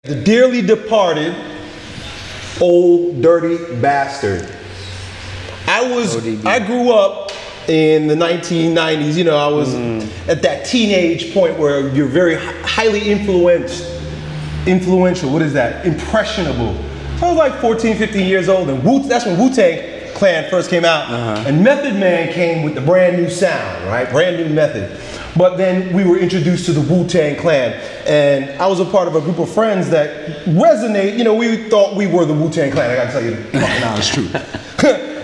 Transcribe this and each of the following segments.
The dearly departed old dirty bastard. I grew up in the 1990s. You know, I was at that teenage point where you're very highly influential. What is that? Impressionable. So I was like 14, 15 years old, and that's when Wu-Tang Clan first came out, and Method Man came with the brand new sound, right? Brand new method. But then we were introduced to the Wu-Tang Clan, and I was a part of a group of friends that resonate. You know, we thought we were the Wu-Tang Clan. I gotta tell you the fucking honest truth.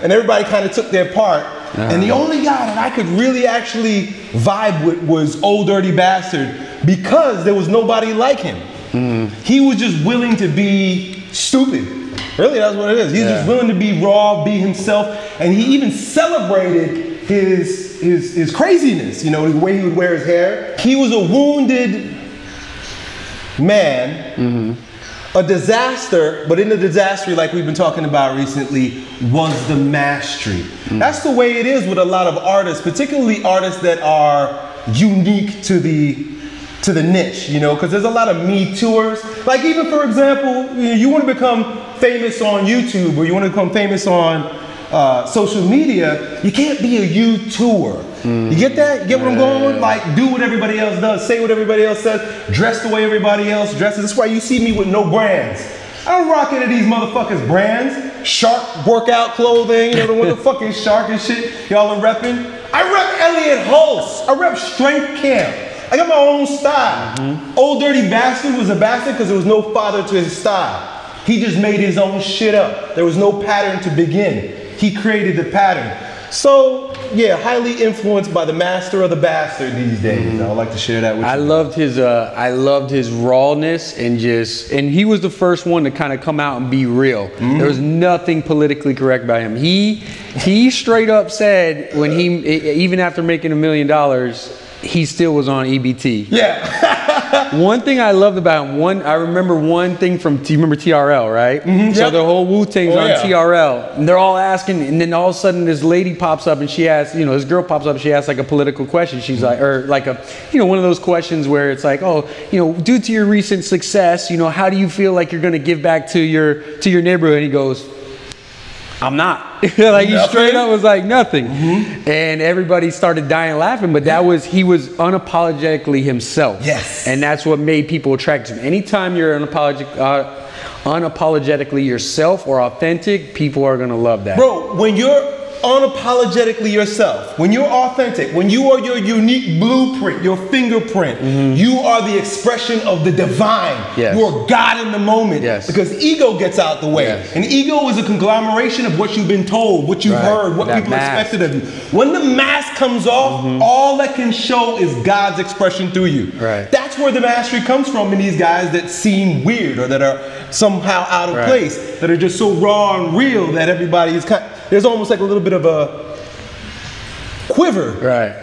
And everybody kind of took their part. And the only guy that I could really actually vibe with was Old Dirty Bastard, because there was nobody like him. He was just willing to be stupid. Really, that's what it is. He's just willing to be raw, be himself, and he even celebrated his craziness, you know, the way he would wear his hair. He was a wounded man, a disaster, but in the disaster, like we've been talking about recently, was the mastery. That's the way it is with a lot of artists, particularly artists that are unique to the niche, you know, because there's a lot of me tours. Like, even for example, you want to become famous on YouTube, or you want to become famous on social media, you can't be a YouTuber. You get that? You get what I'm going with? Like, do what everybody else does, say what everybody else says, dress the way everybody else dresses. That's why you see me with no brands. I don't rock any of these motherfuckers' brands. Shark workout clothing, you know, the one the fucking shark and shit y'all are repping. I rep Elliott Hulse. I rep Strength Camp. I got my own style. Old Dirty Bastard was a bastard because there was no father to his style. He just made his own shit up. There was no pattern to begin. He created the pattern. So, yeah, highly influenced by the master of the bastard these days. I would like to share that with you. I loved his rawness, and he was the first one to kind of come out and be real. There was nothing politically correct by him. He straight up said, when even after making $1 million, he still was on EBT. Yeah. One thing I loved about him, I remember one thing from, do you remember TRL, right? So the whole Wu-Tang's on TRL, and they're all asking, and then all of a sudden this lady pops up and she asks, you know, this girl pops up and she asks like a political question. She's like, or like a, you know, one of those questions where it's like, oh, you know, due to your recent success, you know, how do you feel like you're gonna give back to your neighborhood? And he goes, I'm not. Like, he straight up was like, nothing. And everybody started dying laughing, but he was unapologetically himself. Yes. And that's what made people attracted to him. Anytime you're unapologetically yourself or authentic, people are gonna love that. Bro, when you're unapologetically yourself, when you're authentic, when you are your unique blueprint, your fingerprint, you are the expression of the divine. Yes. You are God in the moment. Yes. Because ego gets out the way. Yes. And ego is a conglomeration of what you've been told, what you've heard, what people expected of you. When the mask comes off, all that can show is God's expression through you. Right. That's where the mastery comes from in these guys that seem weird or that are somehow out of place, that are just so raw and real that everybody is there's almost like a little bit of a quiver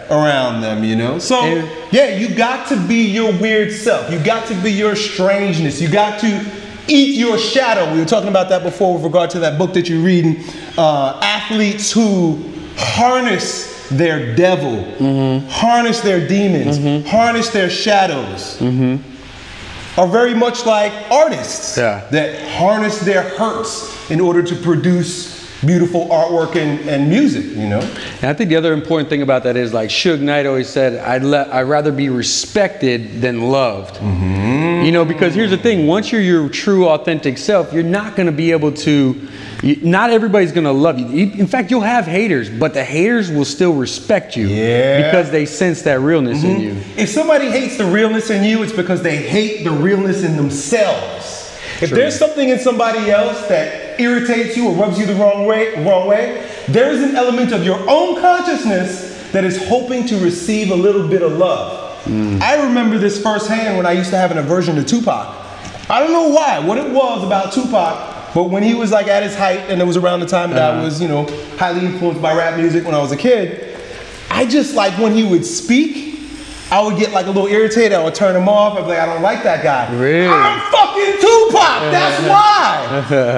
around them, you know? So, yeah, you got to be your weird self. You got to be your strangeness. You got to eat your shadow. We were talking about that before with regard to that book that you're reading. Athletes who harness their devil, harness their demons, harness their shadows, are very much like artists that harness their hurts in order to produce beautiful artwork and music, you know? And I think the other important thing about that is, like Suge Knight always said, I'd rather be respected than loved. You know, because here's the thing, once you're your true authentic self, you're not gonna be able to, not everybody's gonna love you. In fact, you'll have haters, but the haters will still respect you because they sense that realness in you. If somebody hates the realness in you, it's because they hate the realness in themselves. If there's something in somebody else that irritates you or rubs you the wrong way, there is an element of your own consciousness that is hoping to receive a little bit of love. I remember this firsthand when I used to have an aversion to Tupac. I don't know why, what it was about Tupac, but when he was like at his height, and it was around the time that I was, you know, highly influenced by rap music when I was a kid, I just like when he would speak, I would get like a little irritated. I would turn him off. I'd be like, I don't like that guy. Really? I'm fucking Tupac. That's why.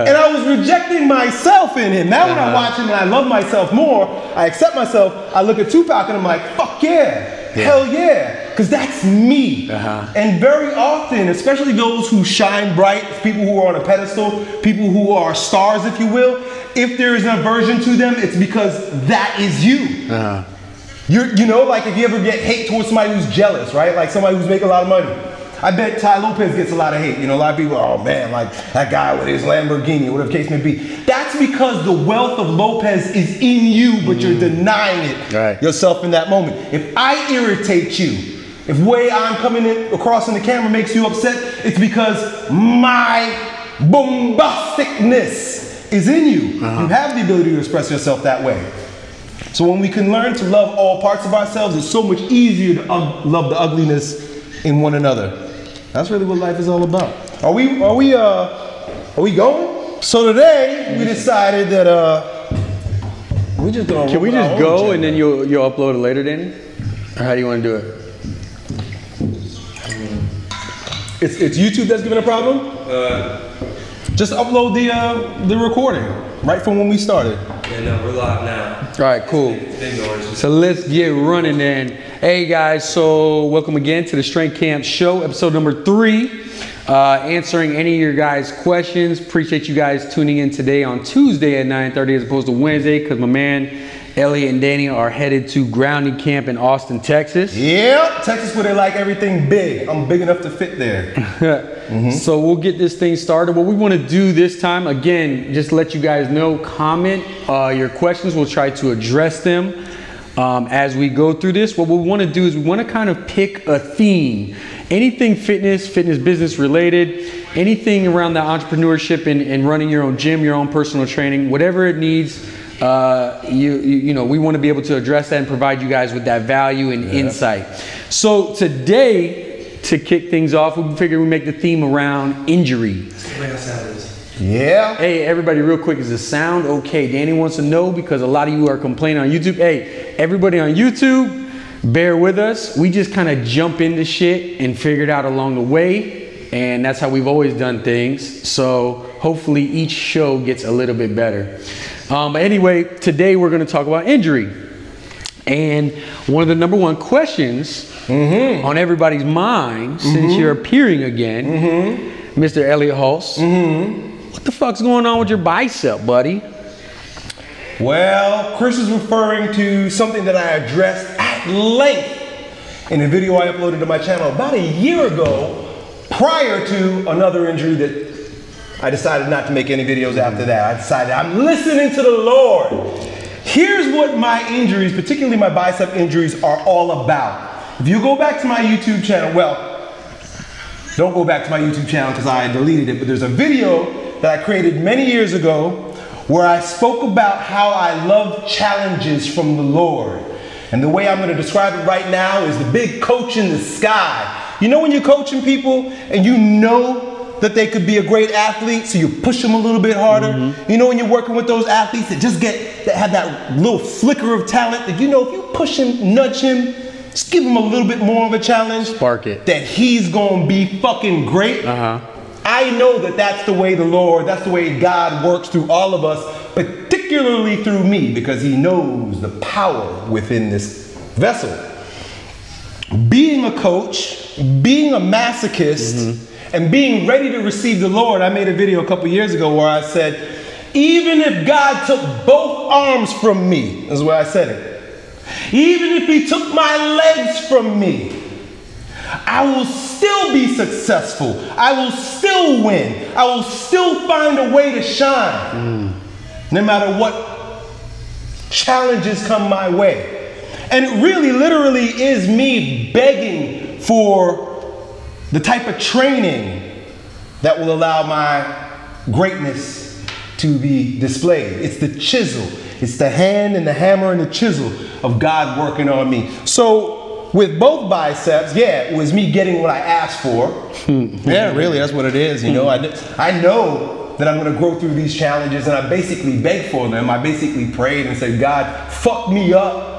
And I was rejecting myself in him. Now when I watch him and I love myself more, I accept myself, I look at Tupac and I'm like, fuck yeah. Hell yeah. because that's me. And very often, especially those who shine bright, people who are on a pedestal, people who are stars, if you will, if there is an aversion to them, it's because that is you. You know, like if you ever get hate towards somebody who's jealous, right? Like somebody who's making a lot of money. I bet Ty Lopez gets a lot of hate. You know, a lot of people, oh man, like that guy with his Lamborghini, whatever the case may be. That's because the wealth of Lopez is in you, but you're denying it yourself in that moment. If I irritate you, if the way I'm coming in across in the camera makes you upset, it's because my bombasticness is in you. You have the ability to express yourself that way. So when we can learn to love all parts of ourselves, it's so much easier to love the ugliness in one another. That's really what life is all about. Are we going? So today we decided that we just gonna. Can we just go and then you'll upload it later, Danny? Or how do you want to do it? It's YouTube that's giving a problem? Just upload the recording right from when we started. Yeah, no, we're live now. All right, cool. So let's get running then. Hey guys, so welcome again to the Strength Camp Show, episode number 3. Answering any of your guys' questions. Appreciate you guys tuning in today on Tuesday at 9:30 as opposed to Wednesday, because my man Elliot and Danny are headed to grounding camp in Austin, Texas. Yep, Texas where they like everything big. I'm big enough to fit there. So we'll get this thing started. What we want to do this time, again, just let you guys know, comment your questions. We'll try to address them as we go through this. What we want to do is we want to kind of pick a theme. Anything fitness business related, anything around the entrepreneurship and running your own gym, your own personal training, whatever it needs. You know, we want to be able to address that and provide you guys with that value and insight. So today, to kick things off, we figured we make the theme around injury. Yeah. Hey, everybody, real quick, is the sound okay? Danny wants to know because a lot of you are complaining on YouTube. Hey, everybody on YouTube, bear with us. We just kind of jump into shit and figure it out along the way. And that's how we've always done things. So hopefully each show gets a little bit better. But anyway, today we're going to talk about injury. And one of the number one questions on everybody's mind since you're appearing again, Mr. Elliott Hulse, what the fuck's going on with your bicep, buddy? Well, Chris is referring to something that I addressed at length in a video I uploaded to my channel about a year ago, prior to another injury that I decided not to make any videos after that. I decided I'm listening to the Lord. Here's what my injuries, particularly my bicep injuries, are all about. If you go back to my YouTube channel, well, don't go back to my YouTube channel because I deleted it, but there's a video that I created many years ago where I spoke about how I love challenges from the Lord. And the way I'm going to describe it right now is the big coach in the sky. You know when you're coaching people and you know that they could be a great athlete, so you push them a little bit harder. You know when you're working with those athletes that that have that little flicker of talent that you know if you push him, nudge him, just give him a little bit more of a challenge, spark it, that he's gonna be fucking great. I know that that's the way the Lord, that's the way God works through all of us, particularly through me, because he knows the power within this vessel. Being a coach, being a masochist, and being ready to receive the Lord, I made a video a couple years ago where I said, even if God took both arms from me, this is where I said it, even if he took my legs from me, I will still be successful. I will still win. I will still find a way to shine, no matter what challenges come my way. And it really, literally is me begging for the type of training that will allow my greatness to be displayed. It's the chisel. It's the hand and the hammer and the chisel of God working on me. So with both biceps, yeah, it was me getting what I asked for. Yeah, really, that's what it is. You know, I know that I'm going to grow through these challenges, and I basically begged for them. I basically prayed and said, God, fuck me up.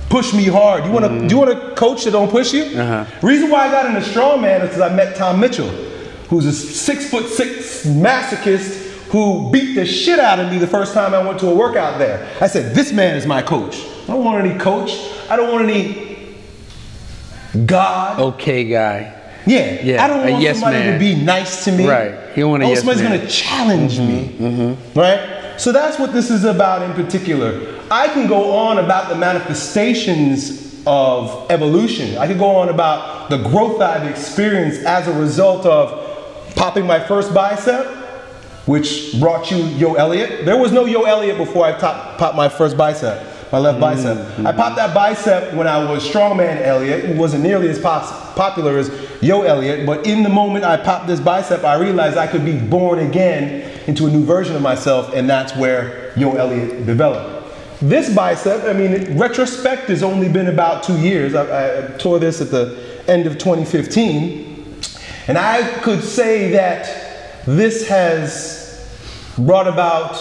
Push me hard. Do you want a coach that don't push you? Reason why I got into strongman is because I met Tom Mitchell, who's a 6'6" masochist who beat the shit out of me the first time I went to a workout there. I said, this man is my coach. I don't want any coach. I don't want any God. Okay guy. Yeah. Yeah. I don't want yes somebody man. to be nice to me. Right. You don't want a yes somebody's man. going to challenge me. Right? So that's what this is about in particular. I can go on about the manifestations of evolution. I can go on about the growth I've experienced as a result of popping my first bicep, which brought you Yo Elliott. There was no Yo Elliott before I popped my first bicep. My left bicep. I popped that bicep when I was Strongman Elliott. It wasn't nearly as popular as Yo Elliott, but in the moment I popped this bicep, I realized I could be born again into a new version of myself, and that's where Yo Elliott developed. This bicep, I mean, in retrospect, has only been about 2 years. I tore this at the end of 2015, and I could say that this has brought about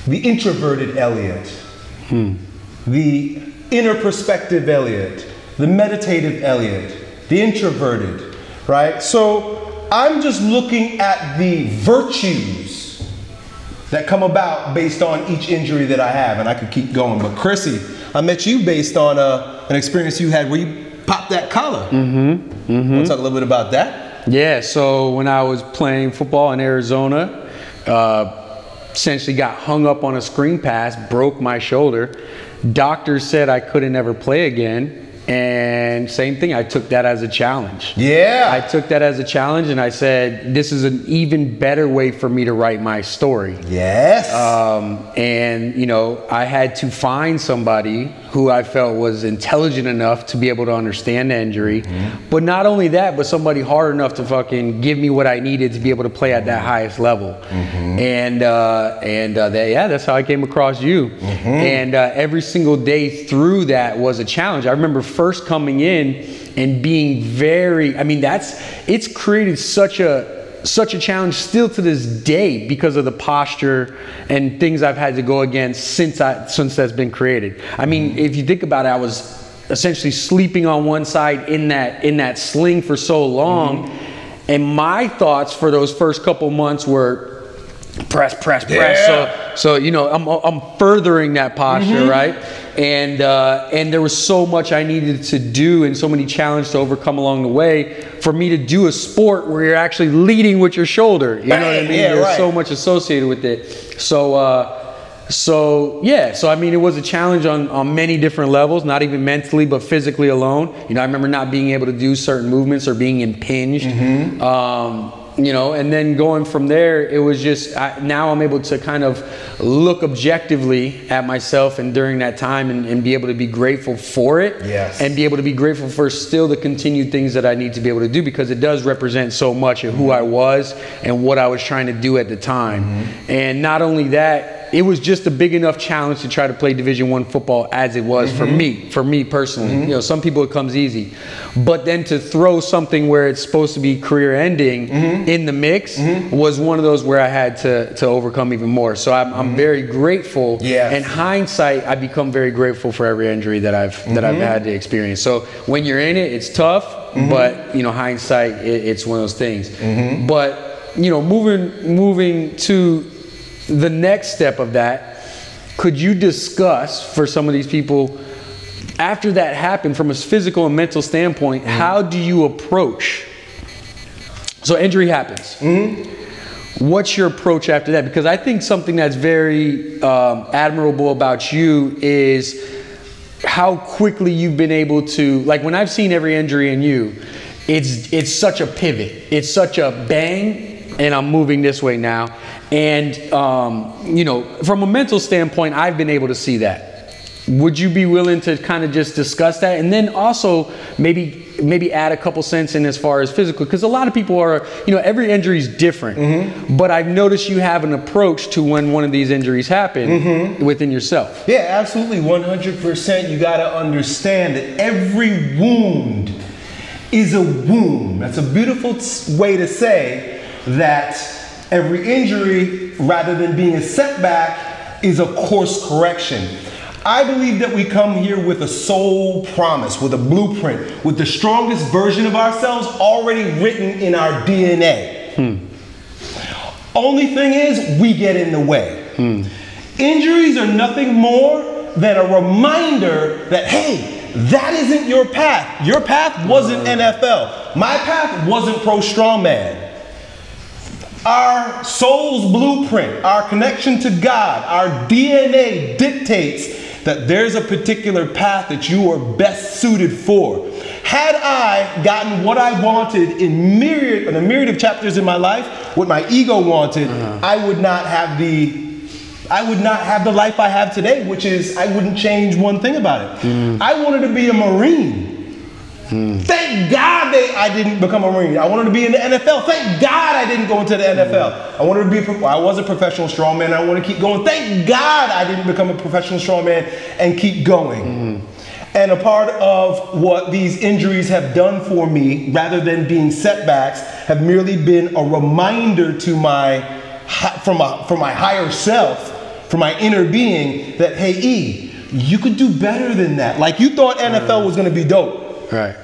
the introverted Elliott. The inner perspective Elliott, the meditative Elliott, the introverted, right? So I'm just looking at the virtues that come about based on each injury that I have, and I could keep going. But Chrissy, I met you based on an experience you had where you popped that collar. Want to talk a little bit about that? Yeah, so when I was playing football in Arizona, essentially got hung up on a screen pass, broke my shoulder. Doctors said I couldn't ever play again. And same thing, I took that as a challenge. Yeah. I took that as a challenge and I said, this is an even better way for me to write my story. Yes. And you know, I had to find somebody who I felt was intelligent enough to be able to understand the injury. But not only that, but somebody hard enough to fucking give me what I needed to be able to play at that highest level. That's how I came across you. And every single day through that was a challenge. I remember first coming in and being very, I mean, it's created such a challenge still to this day because of the posture and things I've had to go against since that's been created. I mean, if you think about it, I was essentially sleeping on one side in that sling for so long, and my thoughts for those first couple months were press. So you know, I'm furthering that posture, right? And there was so much I needed to do and so many challenges to overcome along the way for me to do a sport where you're actually leading with your shoulder. You know what I mean? Yeah, There's so much associated with it. So I mean, it was a challenge on many different levels, not even mentally, but physically alone. You know, I remember not being able to do certain movements or being impinged. You know, and then going from there, it was just, now I'm able to kind of look objectively at myself and during that time and be able to be grateful for it. Yes. And be able to be grateful for still the continued things that I need to be able to do, because it does represent so much of who I was and what I was trying to do at the time. And not only that, it was just a big enough challenge to try to play Division I football as it was for me personally. You know, some people it comes easy, but then to throw something where it's supposed to be career ending in the mix was one of those where I had to overcome even more. So I'm very grateful. In hindsight, I become very grateful for every injury that I've had to experience. So when you're in it, it's tough, but you know, hindsight, it's one of those things. But you know, moving to the next step of that, could you discuss for some of these people, after that happened from a physical and mental standpoint, how do you approach? So injury happens. What's your approach after that? Because I think something that's very admirable about you is how quickly you've been able to, like when I've seen every injury in you, it's such a pivot. It's such a bang, and I'm moving this way now. And, you know, from a mental standpoint, I've been able to see that. Would you be willing to kind of just discuss that? And then also maybe add a couple cents in as far as physical, because a lot of people are, you know, every injury is different. But I've noticed you have an approach to when one of these injuries happen within yourself. Yeah, absolutely, 100%. You got to understand that every wound is a wound. That's a beautiful way to say that every injury, rather than being a setback, is a course correction. I believe that we come here with a soul promise, with a blueprint, with the strongest version of ourselves already written in our DNA. Only thing is, we get in the way. Injuries are nothing more than a reminder that, hey, that isn't your path. Your path wasn't NFL. My path wasn't pro strongman. Our soul's blueprint, our connection to God, our DNA dictates that there's a particular path that you are best suited for. Had I gotten what I wanted in a myriad of chapters in my life, what my ego wanted, I would not have the life I have today, which is I wouldn't change one thing about it. I wanted to be a Marine. Thank God I didn't become a Marine. I wanted to be in the NFL. Thank God I didn't go into the NFL. I was a professional strongman. I want to keep going. Thank God I didn't become a professional strongman and keep going. And a part of what these injuries have done for me, rather than being setbacks, have merely been a reminder to from my higher self, from my inner being, that hey, E, you could do better than that. Like you thought NFL was going to be dope. Right.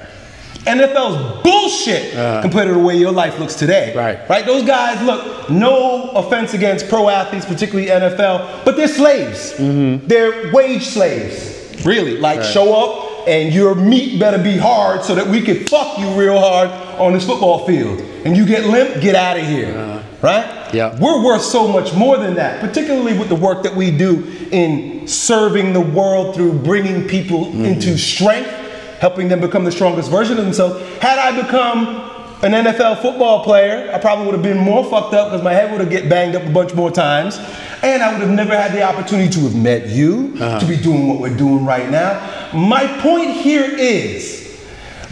NFL's bullshit compared to the way your life looks today. Right. Those guys, look, no offense against pro athletes, particularly NFL, but they're slaves. They're wage slaves. Really. Like show up and your meat better be hard so that we can fuck you real hard on this football field. And you get limp, get out of here. Right? Yeah. We're worth so much more than that, particularly with the work that we do in serving the world through bringing people into strength, helping them become the strongest version of themselves. Had I become an NFL football player, I probably would have been more fucked up because my head would have get banged up a bunch more times. And I would have never had the opportunity to have met you, to be doing what we're doing right now. My point here is,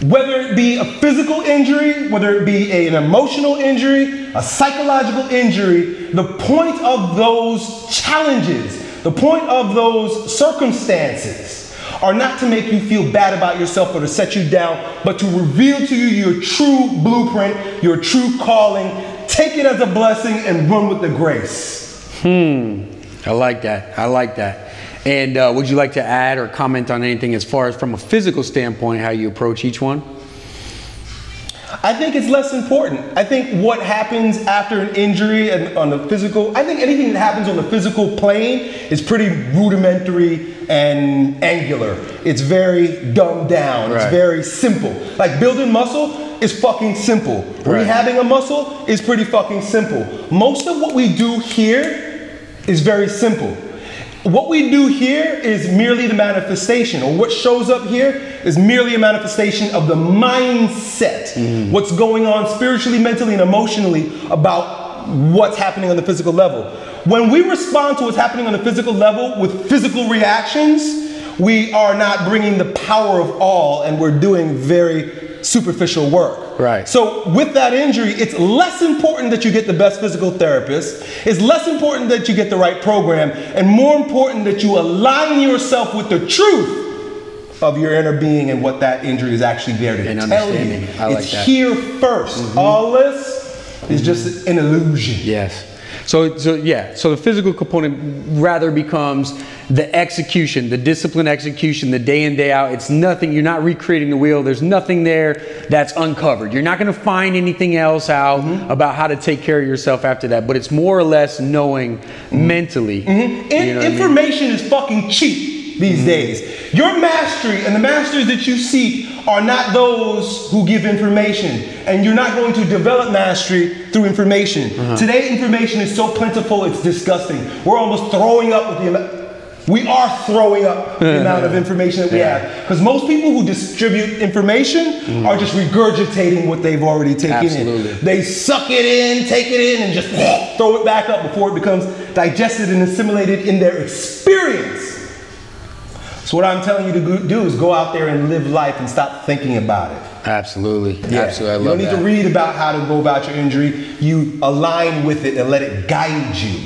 whether it be a physical injury, whether it be an emotional injury, a psychological injury, the point of those challenges, the point of those circumstances are not to make you feel bad about yourself or to set you down, but to reveal to you your true blueprint, your true calling. Take it as a blessing and run with the grace. I like that. I like that. And would you like to add or comment on anything as far as from a physical standpoint, how you approach each one? I think it's less important. I think what happens after an injury and on the physical, I think anything that happens on the physical plane is pretty rudimentary and angular. It's very dumbed down. It's very simple. Like building muscle is fucking simple. Rehabbing a muscle is pretty fucking simple. Most of what we do here is very simple. What we do here is merely the manifestation, or what shows up here is merely a manifestation of the mindset, what's going on spiritually, mentally, and emotionally about what's happening on the physical level. When we respond to what's happening on the physical level with physical reactions, we are not bringing the power of all, and we're doing very superficial work. So with that injury, it's less important that you get the best physical therapist. It's less important that you get the right program, and more important that you align yourself with the truth of your inner being and what that injury is actually there to tell you. It's here first. All this is just an illusion. So the physical component rather becomes the execution, the disciplined execution, the day in, day out. It's nothing, you're not recreating the wheel. There's nothing there that's uncovered. You're not going to find anything else out about how to take care of yourself after that. But it's more or less knowing mentally. You know information is fucking cheap these days. Your mastery and the masters that you seek are not those who give information, and you're not going to develop mastery through information. Today, information is so plentiful, it's disgusting. We're almost throwing up with the amount. We are throwing up the amount of information that we have, because most people who distribute information are just regurgitating what they've already taken in. They suck it in, take it in, and just throw it back up before it becomes digested and assimilated in their experience. So what I'm telling you to do is go out there and live life and stop thinking about it. Absolutely. Absolutely. I love that. You don't need to read about how to go about your injury. You align with it and let it guide you.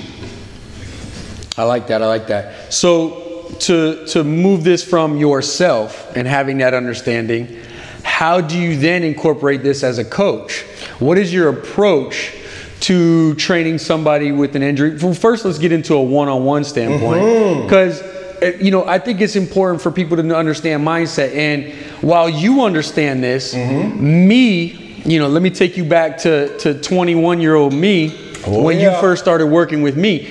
I like that. I like that. So to move this from yourself and having that understanding, how do you then incorporate this as a coach? What is your approach to training somebody with an injury? Well, first, let's get into a one-on-one standpoint, because I think it's important for people to understand mindset. And while you understand this, me, let me take you back to 21-year-old me. When you first started working with me,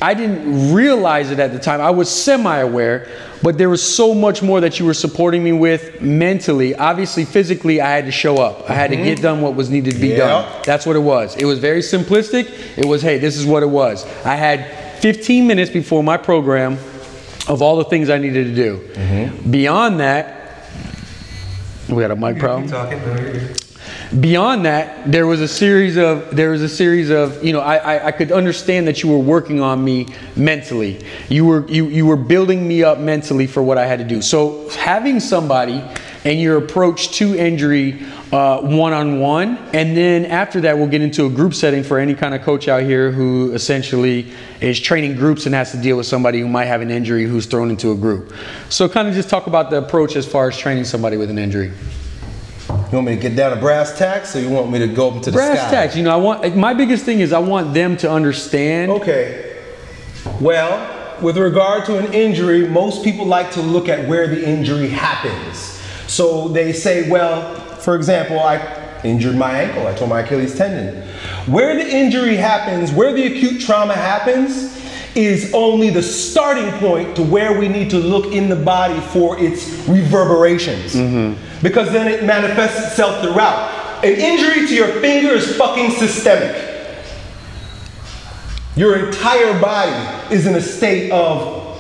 I didn't realize it at the time. I was semi-aware, But there was so much more that you were supporting me with mentally. Obviously, physically, I had to show up. I had to get done what was needed to be done. That's what it was. It was very simplistic. It was, hey, this is what it was. I had 15 minutes before my program of all the things I needed to do. Beyond that, we got a mic problem. Beyond that, there was a series of, you know, I could understand that you were working on me mentally. You were building me up mentally for what I had to do. So having somebody and your approach to injury one-on-one, and then after that we'll get into a group setting for any kind of coach out here who essentially is training groups and has to deal with somebody who might have an injury who's thrown into a group. So kind of just talk about the approach as far as training somebody with an injury. You want me to get down to brass tacks, or you want me to go up into the sky? Brass tacks. You know, my biggest thing is I want them to understand. Okay. Well, with regard to an injury, most people like to look at where the injury happens. So they say, well, for example, I injured my ankle. I tore my Achilles tendon. Where the injury happens, where the acute trauma happens, is only the starting point to where we need to look in the body for its reverberations. Because then it manifests itself throughout. An injury to your finger is fucking systemic. Your entire body is in a state of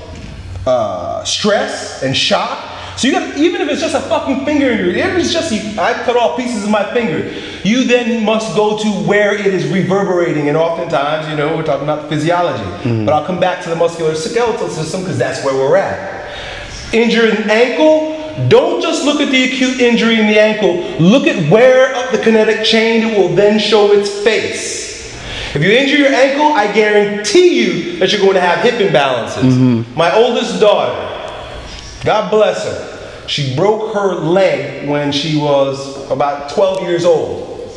stress and shock. So you got, even if it's just a fucking finger injury, if it's just, I cut off pieces of my finger, you then must go to where it is reverberating. And oftentimes, you know, we're talking about physiology. But I'll come back to the musculoskeletal system because that's where we're at. Injured an ankle, don't just look at the acute injury in the ankle. Look at where up the kinetic chain it will then show its face. If you injure your ankle, I guarantee you that you're going to have hip imbalances. My oldest daughter, God bless her, she broke her leg when she was about 12 years old.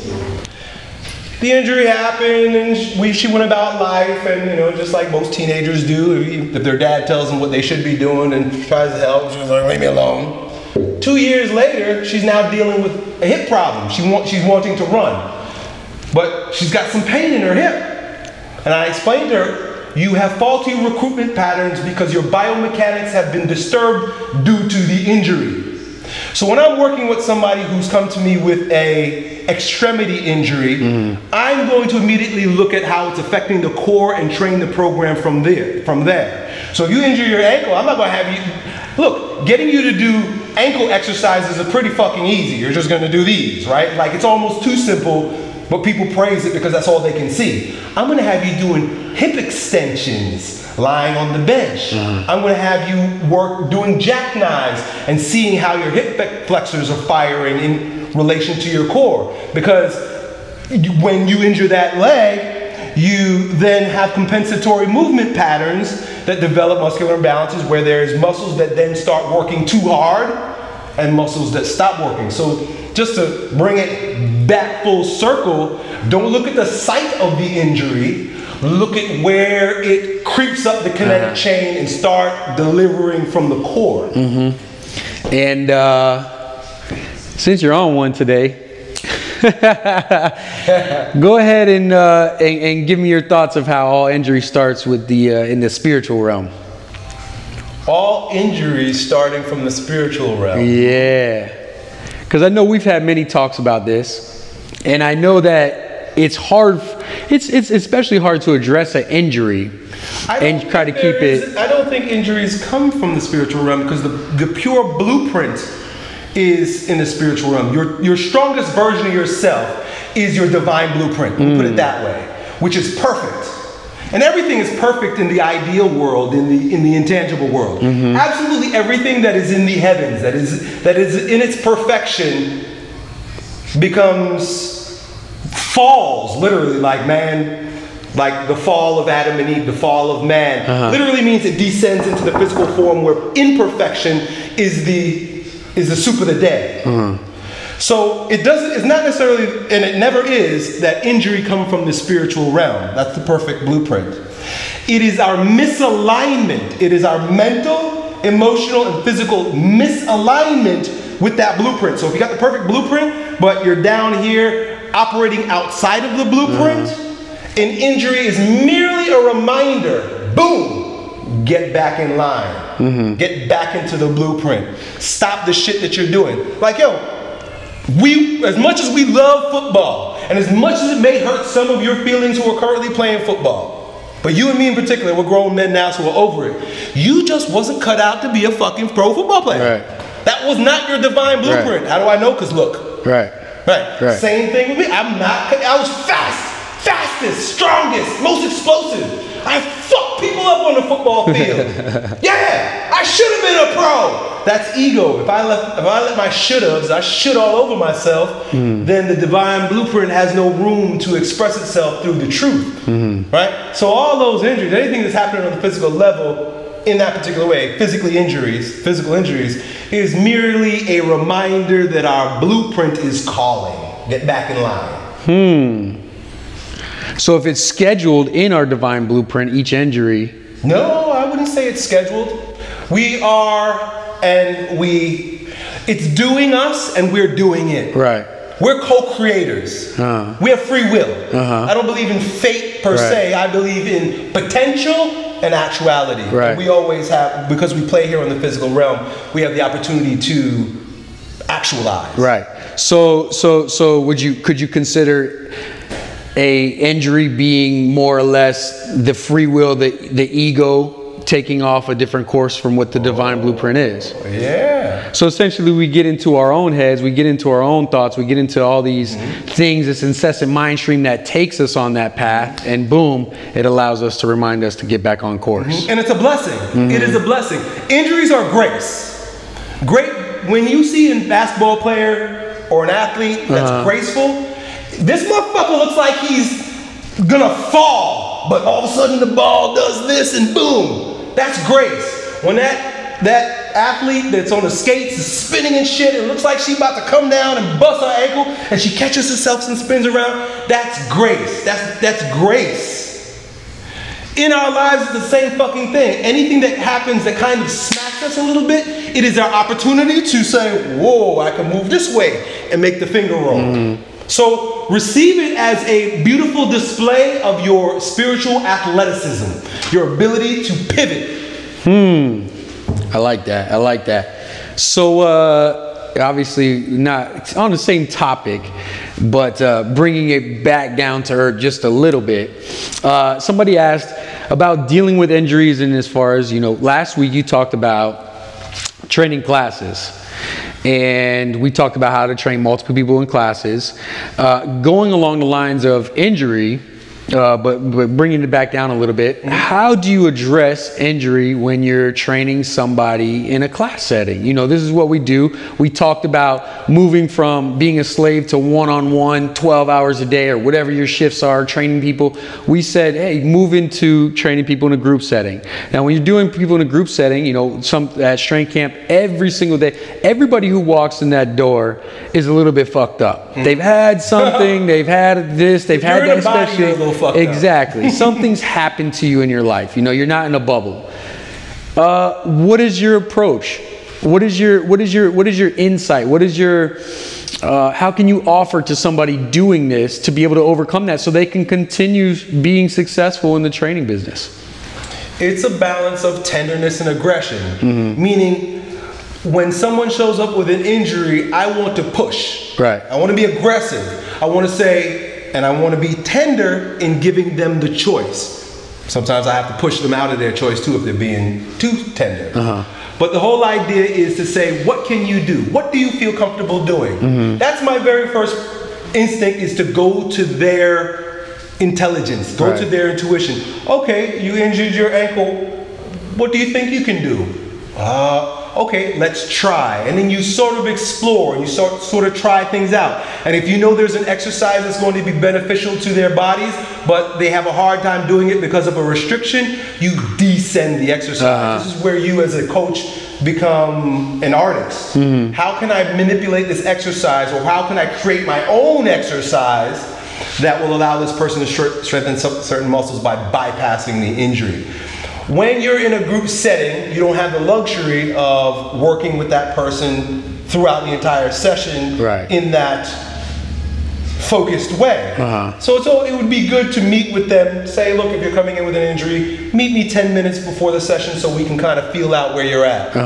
The injury happened and she went about life, and you know, just like most teenagers do, if their dad tells them what they should be doing and tries to help, she was like, leave me alone. 2 years later, she's now dealing with a hip problem. She's wanting to run, but she's got some pain in her hip. And I explained to her, you have faulty recruitment patterns because your biomechanics have been disturbed due to the injury. So when I'm working with somebody who's come to me with a extremity injury, I'm going to immediately look at how it's affecting the core and train the program from there. So if you injure your ankle, I'm not going to have you, look, getting you to do ankle exercises are pretty fucking easy. You're just going to do these, right? Like, it's almost too simple, but people praise it because that's all they can see. I'm going to have you doing hip extensions, lying on the bench. I'm going to have you work doing jackknives and seeing how your hip flexors are firing in relation to your core. Because when you injure that leg, you then have compensatory movement patterns that develop muscular imbalances where there's muscles that then start working too hard and muscles that stop working. So just to bring it back full circle, don't look at the site of the injury. Look at where it creeps up the kinetic chain and start delivering from the core. And since you're on one today, go ahead and give me your thoughts of how all injury starts with the in the spiritual realm. All injuries starting from the spiritual realm. Yeah, because I know we've had many talks about this, and I know that it's hard. It's especially hard to address an injury and try to keep it. I don't think injuries come from the spiritual realm because the pure blueprint is in the spiritual realm. Your strongest version of yourself is your divine blueprint. We'll put it that way, which is perfect. And everything is perfect in the ideal world, in the intangible world. Absolutely everything that is in the heavens, that is in its perfection, falls literally, like man, like the fall of Adam and Eve, the fall of man. Literally means it descends into the physical form where imperfection is the soup of the day. So it's not necessarily, and it never is, that injury comes from the spiritual realm. That's the perfect blueprint. It is our misalignment. It is our mental, emotional, and physical misalignment with that blueprint. So if you got the perfect blueprint, but you're down here operating outside of the blueprint, an injury is merely a reminder, boom, get back in line. Get back into the blueprint. Stop the shit that you're doing. Like, yo, as much as we love football, and as much as it may hurt some of your feelings who are currently playing football, but you and me in particular, we're grown men now, so we're over it. You just wasn't cut out to be a fucking pro football player. Right. That was not your divine blueprint. Right. How do I know? Because look. Right. Same thing with me. I was fastest, strongest, most explosive. I fucked people up on the football field. Yeah, I should have been a pro. That's ego. If I let my should-haves, I should all over myself, then the divine blueprint has no room to express itself through the truth. Right? So all those injuries, anything that's happening on the physical level in that particular way, physical injuries, is merely a reminder that our blueprint is calling. Get back in line. So if it's scheduled in our divine blueprint, each injury. No, I wouldn't say it's scheduled. It's doing us and we're doing it. Right. We're co-creators. We have free will. I don't believe in fate per se. I believe in potential and actuality. Right. And we always have, because we play here on the physical realm, we have the opportunity to actualize. Right. So could you consider a injury being more or less the free will, the ego taking off a different course from what the divine blueprint is? Yeah. So essentially we get into our own heads, we get into our own thoughts, we get into all these things, this incessant mind stream that takes us on that path, and boom, it allows us to remind us to get back on course. And it's a blessing. It is a blessing. Injuries are grace. Great. When you see a basketball player or an athlete that's graceful, this motherfucker looks like he's gonna fall, but all of a sudden the ball does this and boom. That's grace. When that athlete that's on the skates is spinning and shit, and it looks like she's about to come down and bust her ankle, and she catches herself and spins around, that's grace. That's grace. In our lives, it's the same fucking thing. Anything that happens that kind of smacks us a little bit, it is our opportunity to say, whoa, I can move this way and make the finger roll. So receive it as a beautiful display of your spiritual athleticism, your ability to pivot. I like that. So obviously not on the same topic, but bringing it back down to earth just a little bit. Somebody asked about dealing with injuries, and as far as, last week you talked about training classes. And we talked about how to train multiple people in classes. Going along the lines of injury, but bringing it back down a little bit, how do you address injury when you're training somebody in a class setting? This is what we do. We talked about moving from being a slave to one-on-one, 12 hours a day or whatever your shifts are, training people. We said, hey, move into training people in a group setting. Now, when you're doing people in a group setting, at strength camp, every single day, everybody who walks in that door is a little bit fucked up. They've had something, they've had this, they've had that, especially. Exactly. Something's happened to you in your life. You're not in a bubble. What is your approach? What is your insight? What is your how can you offer to somebody doing this to be able to overcome that so they can continue being successful in the training business? It's a balance of tenderness and aggression. Meaning, when someone shows up with an injury, I want to push. Right. I want to be aggressive. I want to say, and I want to be tender in giving them the choice. Sometimes I have to push them out of their choice too if they're being too tender. But the whole idea is to say, what can you do? What do you feel comfortable doing? That's my very first instinct, is to go to their intelligence, go to their intuition. Okay, you injured your ankle. What do you think you can do? Okay, let's try. And then you sort of explore, and you sort of try things out. And if you know there's an exercise that's going to be beneficial to their bodies, but they have a hard time doing it because of a restriction, you descend the exercise. This is where you as a coach become an artist. How can I manipulate this exercise, or how can I create my own exercise that will allow this person to strengthen certain muscles by bypassing the injury? When you're in a group setting, you don't have the luxury of working with that person throughout the entire session in that focused way. So it would be good to meet with them, say, look, if you're coming in with an injury, meet me 10 minutes before the session so we can kind of feel out where you're at.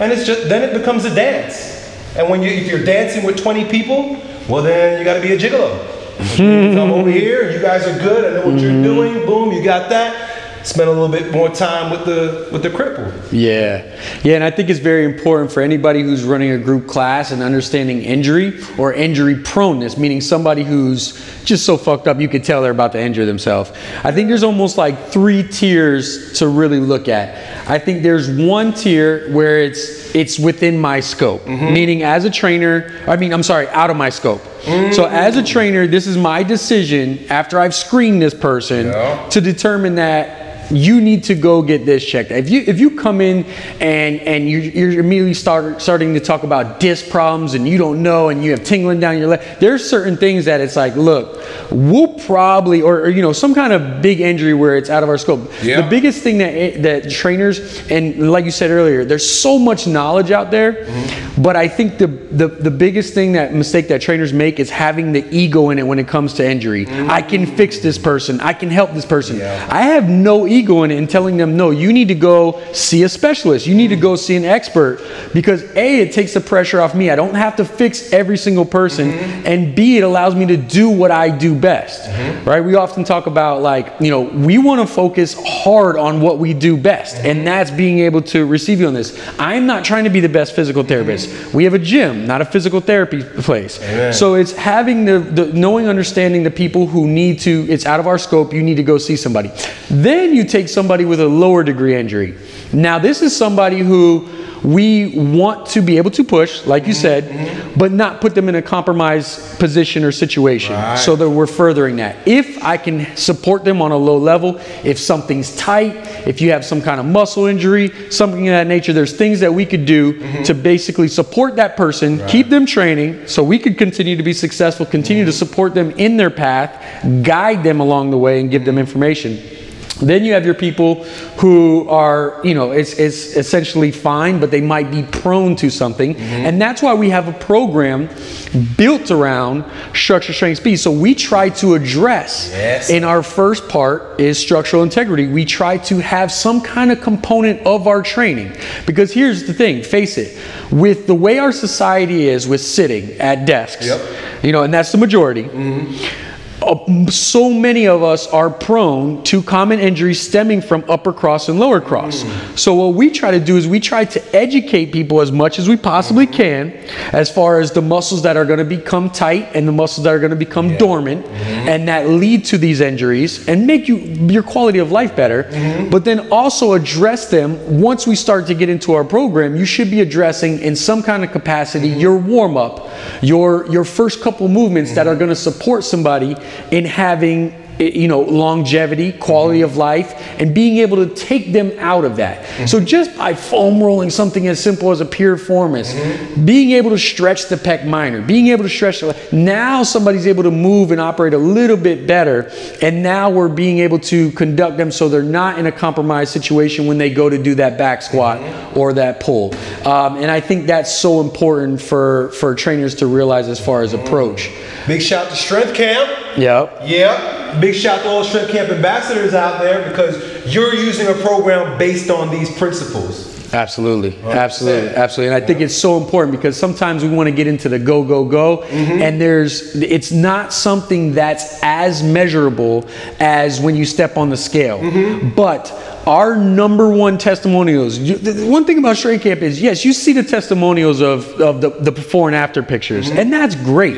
And it's just, then it becomes a dance. And if you're dancing with 20 people, well then you gotta be a gigolo. I'm over here, you guys are good, I know what you're doing, boom, you got that. Spend a little bit more time with the cripple. Yeah, and I think it's very important for anybody who's running a group class and understanding injury or injury proneness, meaning somebody who's just so fucked up you could tell they're about to injure themselves. I think there's almost like 3 tiers to really look at. I think there's one tier where it's within my scope, meaning as a trainer, out of my scope. So as a trainer, this is my decision after I've screened this person to determine that you need to go get this checked. If you come in and you're immediately starting to talk about disc problems and you don't know and you have tingling down your leg, there's certain things that it's like, look, we'll probably, or you know, some kind of big injury where it's out of our scope. The biggest thing that trainers, and like you said earlier, there's so much knowledge out there, but I think the biggest mistake that trainers make is having the ego in it when it comes to injury. I can fix this person, I can help this person. I have no ego in it and telling them, no, you need to go see a specialist, you need to go see an expert, because A, it takes the pressure off me. I don't have to fix every single person, and B, it allows me to do what I do best, right? We often talk about, like, you know, we want to focus hard on what we do best, and that's being able to receive you on this. I'm not trying to be the best physical therapist. We have a gym, not a physical therapy place. So it's having the knowing, understanding the people who need to, it's out of our scope, you need to go see somebody. Then you take somebody with a lower degree injury. Now this is somebody who we want to be able to push, like you said, but not put them in a compromised position or situation, so that we're furthering that. If I can support them on a low level, if something's tight, if you have some kind of muscle injury, something of that nature, there's things that we could do to basically support that person, keep them training, so we could continue to be successful, continue to support them in their path, guide them along the way, and give them information. Then you have your people who are, you know, it's essentially fine, but they might be prone to something. And that's why we have a program built around structure, strength, speed. So we try to address, in our first part is structural integrity. We try to have some kind of component of our training. Because here's the thing, face it, with the way our society is with sitting at desks, you know, and that's the majority, so many of us are prone to common injuries stemming from upper cross and lower cross. So what we try to do is we try to educate people as much as we possibly can as far as the muscles that are going to become tight and the muscles that are going to become dormant and that lead to these injuries, and make your quality of life better. But then also address them. Once we start to get into our program, you should be addressing in some kind of capacity your warm-up, your first couple movements that are going to support somebody in having, you know, longevity, quality of life, and being able to take them out of that. So just by foam rolling something as simple as a piriformis, being able to stretch the pec minor, being able to stretch now somebody's able to move and operate a little bit better, and now we're being able to conduct them so they're not in a compromised situation when they go to do that back squat or that pull. And I think that's so important for trainers to realize as far as approach. Big shout to Strength Camp. Big shout to all the Strength Camp ambassadors out there, because you're using a program based on these principles. Absolutely, absolutely. And I think it's so important, because sometimes we want to get into the go, and it's not something that's as measurable as when you step on the scale. But our #1 testimonials, the one thing about Strength Camp is, yes, you see the testimonials of the before and after pictures, and that's great.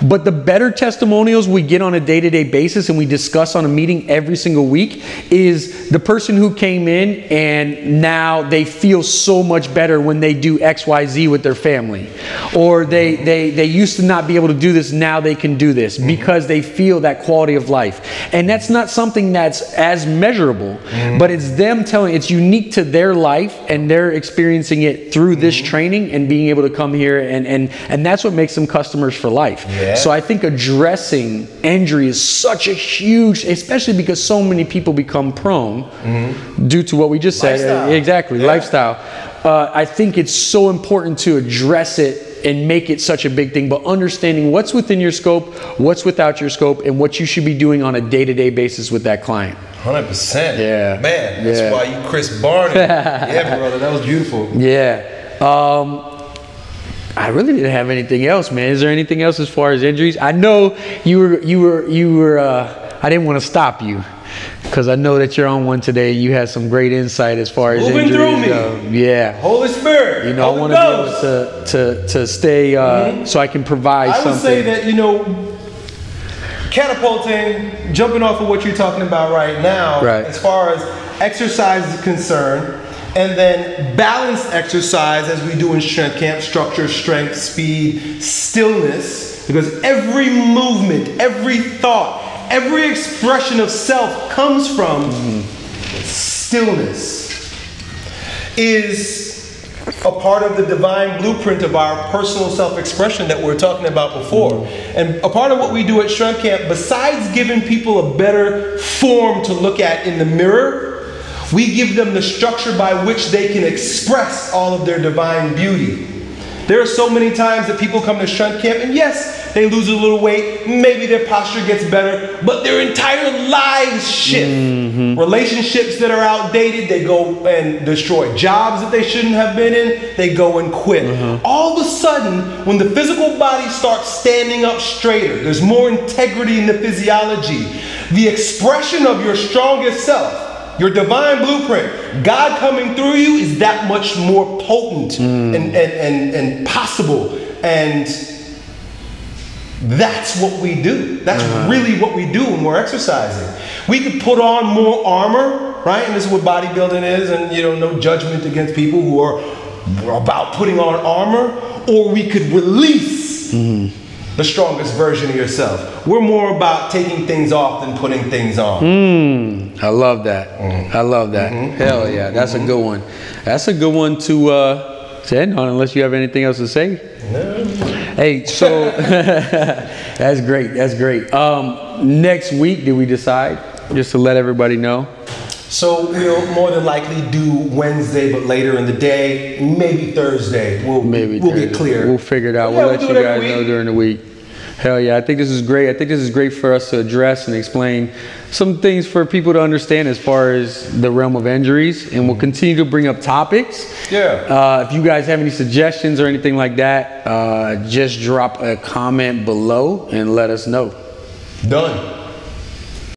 But the better testimonials we get on a day-to-day basis, and we discuss on a meeting every single week, is the person who came in and now they feel so much better when they do XYZ with their family, or they used to not be able to do this, now they can do this because they feel that quality of life. And that's not something that's as measurable, but it's them telling, it's unique to their life, and they're experiencing it through this training and being able to come here, and that's what makes them customers for life. So I think addressing injury is such a huge, especially because so many people become prone due to what we just said. Lifestyle. Lifestyle. I think it's so important to address it and make it such a big thing, but understanding what's within your scope, what's without your scope, and what you should be doing on a day-to-day basis with that client. 100%. Yeah. Man, that's why you Chris Barney. Yeah, brother, that was beautiful. Yeah. I really didn't have anything else, man. Is there anything else as far as injuries? I know you were, I didn't want to stop you because I know that you're on one today. You had some great insight as far as moving injuries. Through me. Yeah. Holy Spirit. You know, I want to be able to stay, so I can provide something. I would say that, you know, catapulting, jumping off of what you're talking about right now, as far as exercise is concerned, and then balanced exercise as we do in strength camp, structure, strength, speed, stillness, because every movement, every thought, every expression of self comes from stillness, is a part of the divine blueprint of our personal self-expression that we were talking about before. And a part of what we do at Strength Camp, besides giving people a better form to look at in the mirror, we give them the structure by which they can express all of their divine beauty. There are so many times that people come to Strength Camp and yes, they lose a little weight, maybe their posture gets better, but their entire lives shift. Relationships that are outdated, they go and destroy. Jobs that they shouldn't have been in, they go and quit. All of a sudden, when the physical body starts standing up straighter, there's more integrity in the physiology. The expression of your strongest self, your divine blueprint, God coming through you, is that much more potent and possible. And that's what we do. That's really what we do when we're exercising. We could put on more armor, right? And this is what bodybuilding is, and you know, no judgment against people who are about putting on armor, or we could release the strongest version of yourself. We're more about taking things off than putting things on. I love that. I love that. Hell yeah, that's a good one. That's a good one to end on, unless you have anything else to say. No. Hey, so that's great. That's great. Next week, did we decide? Just to let everybody know. So we'll more than likely do Wednesday, but later in the day, maybe Thursday. We'll get clear. We'll figure it out. We'll let you guys know during the week. Hell yeah, I think this is great. I think this is great for us to address and explain some things for people to understand as far as the realm of injuries, and we'll continue to bring up topics. If you guys have any suggestions or anything like that, just drop a comment below and let us know. Done.